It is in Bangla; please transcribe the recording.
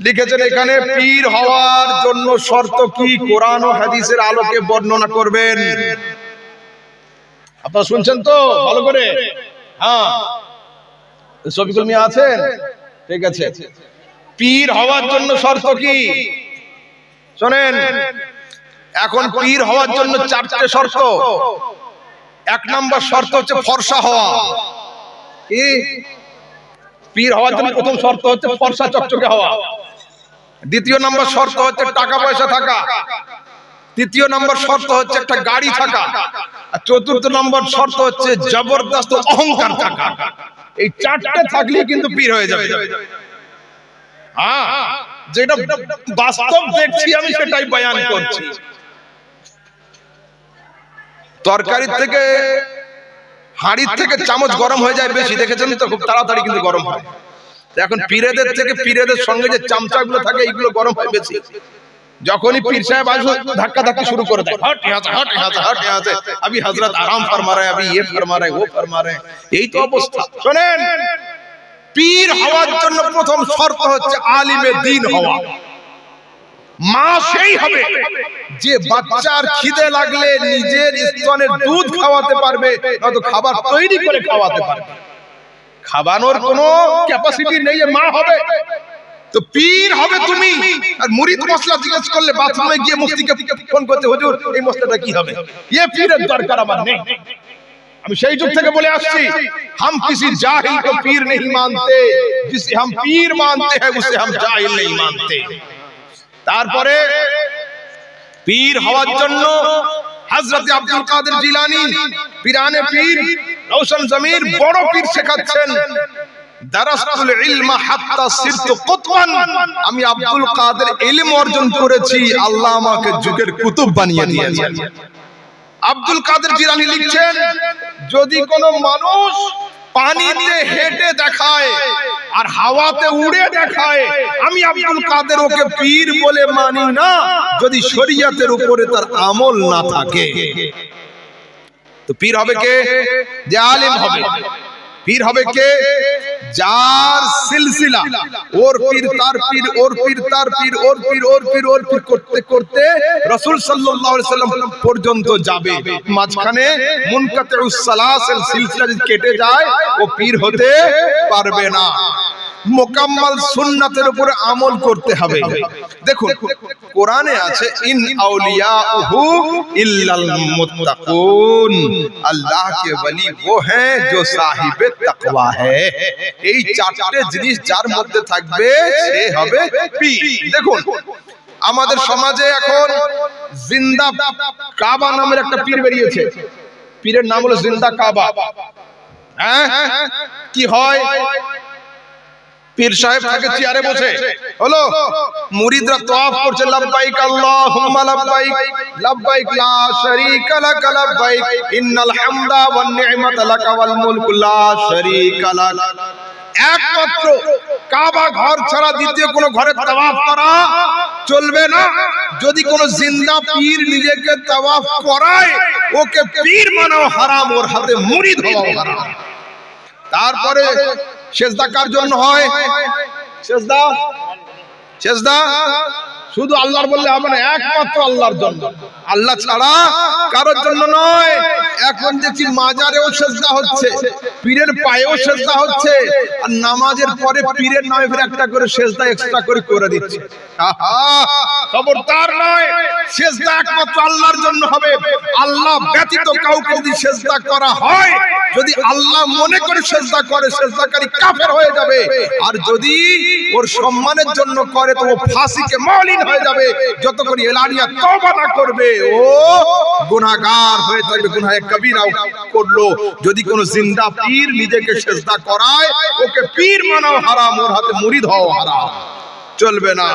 লিখেছেন এখানে পীর হওয়ার জন্য শর্ত কি, কোরআন ও হাদিসের আলোকে বর্ণনা করবেন। আপনারা শুনছেন তো ভালো করে? হ্যাঁ, শফিকুল মিয়া আছেন? ঠিক আছে। পীর হওয়ার জন্য শর্ত কি শোনেন। এখন পীর হওয়ার জন্য চারটে শর্ত। এক নম্বর শর্ত হচ্ছে ফর্সা হওয়া। কি? পীর হওয়ার জন্য প্রথম শর্ত হচ্ছে ফর্সা চকচকে হওয়া। দ্বিতীয় নম্বর শর্ত হচ্ছে টাকা পয়সা থাকা। তৃতীয় নম্বর শর্ত হচ্ছে একটা গাড়ি থাকা। আর চতুর্থ নম্বর শর্ত হচ্ছে জবরদস্ত অহংকার থাকা। এই চারটে থাকলেই কিন্তু পীর হয়ে যাবে। হ্যাঁ, যেটা বাস্তব দেখছি আমি সেটাই বয়ান করছি। তরকারির থেকে হাঁড়ির থেকে চামচ গরম হয়ে যায় বেশি, দেখেছেন তো? খুব তাড়াতাড়ি কিন্তু গরম হয়। এখন পীরেদের থেকে পীরেদের সঙ্গে যে চামচাগুলো থাকে এইগুলো গরম হয় বেশি। যখনই পীর সাহেব আসে ধাক্কা ধাক্কি শুরু করে দেয়, হট यहाँ से, हट यहाँ से, हट यहाँ से, अभी हजरत आराम फरमा रहे हैं, अभी ये फरमा रहे हैं, वो फरमा रहे हैं। এই তো অবস্থা। শুনেন, পীর হওয়ার জন্য প্রথম শর্ত হচ্ছে আলিমে দ্বীন হওয়া। মা সেই হবে যে বাচ্চার খিদে লাগলে নিজের স্তনের দুধ খাওয়াতে পারবে, নয়তো খাবার তৈরি করে খাওয়াতে পারবে। খাওয়ানোর কোনো ক্যাপাসিটি নেই, মা হবে। তো পীর হবে তুমি। আর মুরিদ মশলা জিজ্ঞেস করলে বাথরুমে গিয়ে মুফতিকে ফোন করতে, হুজুর এই মশলাটা কি হবে? ये পীরের দরকার আমার নেই। আমি সেই যুগ থেকে বলে আসছি, हम किसी जाहिल को पीर नहीं मानते, जिसे हम पीर मानते हैं उसे हम जाहिल नहीं मानते। তারপরে পীর হওয়ার জন্য হযরত আব্দুল কাদের জিলানী পীরানে পীর রওশন জমির বড় পীর শেখাচ্ছেন, দারাসতুল ইলমা হাত্তা সিরতু কুতবান। আমি আব্দুল কাদের ইলম অর্জন করেছি, আল্লাহ আমাকে যুগের কুতুব বানিয়ে দিয়েছেন। আব্দুল কাদের জিলানী লিখছেন, যদি কোনো মানুষ পানিতে হেঁটে দেখায় আর হাওয়াতে উড়ে দেখায়, আমি আব্দুল কাদের ওকে পীর বলে মানি না, যদি শরীয়তের উপরে তার আমল না থাকে। তো পীর হবে কে? যে আলেম হবে। পীর হবে কে? যার সিলসিলা ওর পীর তার পীর, ওর পীর তার পীর, ওর পীর ওর পীর, ওর পীর করতে করতে রাসূল সাল্লাল্লাহু আলাইহি সাল্লাম পর্যন্ত যাবে। মাঝখানে মুনকাতিউস সালাসিল সিলসিলা যদি কেটে যায় ও পীর হতে পারবে না। মুকাম্মাল সুন্নাতের উপরে আমল করতে হবে। দেখুন কোরআনে আছে, ইন আউলিয়াহু ইল্লাল মুত্তাকুন, আল্লাহ के वली वो हैं जो साहिबे তাকওয়া है। এই চারটে জিনিস যার মধ্যে থাকবে সে হবে পীর। দেখুন আমাদের সমাজে এখন জিন্দা কাবা নামের একটা পীর বেরিয়েছে। পীরের নাম হলো জিন্দা কাবা। হ্যাঁ, কি হয়? পীর সাহেব থাকে চেয়ারে বসে, হলো মুরিদরা তওয়াফ করছে, লাব্বাইক আল্লাহুম্মা লাব্বাইক, লাব্বাইক লা শারীকা লাক লাব্বাইক, ইন্নাল হামদা ওয়ান নি'মাতা লাক ওয়াল মুলকু লা শারীকা লাক। একমাত্র কাবা ঘর ছাড়া দ্বিতীয় কোনো ঘরে তাওয়াফ করা চলবে না। যদি কোনো জিন্দা পীর নিজেকে তাওয়াফ করায়, ওকে পীর মানাও হারাম, ওর হাতে মুরিদ হওয়া হারাম। তারপরে সেজদা কার জন্য হয়? সেজদা সেজদা শুধু আল্লাহর বললে হবে না, একমাত্র আল্লাহর জন্য, আল্লাহ ছাড়া কারোর জন্য নয়। এখন দেখছি মাজারেও সেজদা হচ্ছে, পীরের পায়েও সেজদা হচ্ছে, আর নামাজের পরে পীরের নামে ফিরে একটা করে সেজদা এক্সট্রা করে দিচ্ছে। খবরদার নয়, সেজদা একমাত্র আল্লাহর জন্য হবে। আল্লাহ ব্যতীত কাউকে যদি সেজদা করা হয়, যদি আল্লাহ মনে করে সেজদা করে, সেজদাকারী কাফের হয়ে যাবে। আর যদি ওর সম্মানের জন্য করে তো ও ফাঁসিকে মওলিন হয়ে যাবে। যতক্ষণ এলানিয়া তওবা না করবে ও গুনাহগার হয়ে থাকবে, গুনাহে কবিরা করলো। যদি কোনো জিন্দা পীর নিজেকে সেজদা করায়, ওকে পীর মানাও হারাম, ওর হাতে মুরিদ হওয়া হারাম, চলবে না।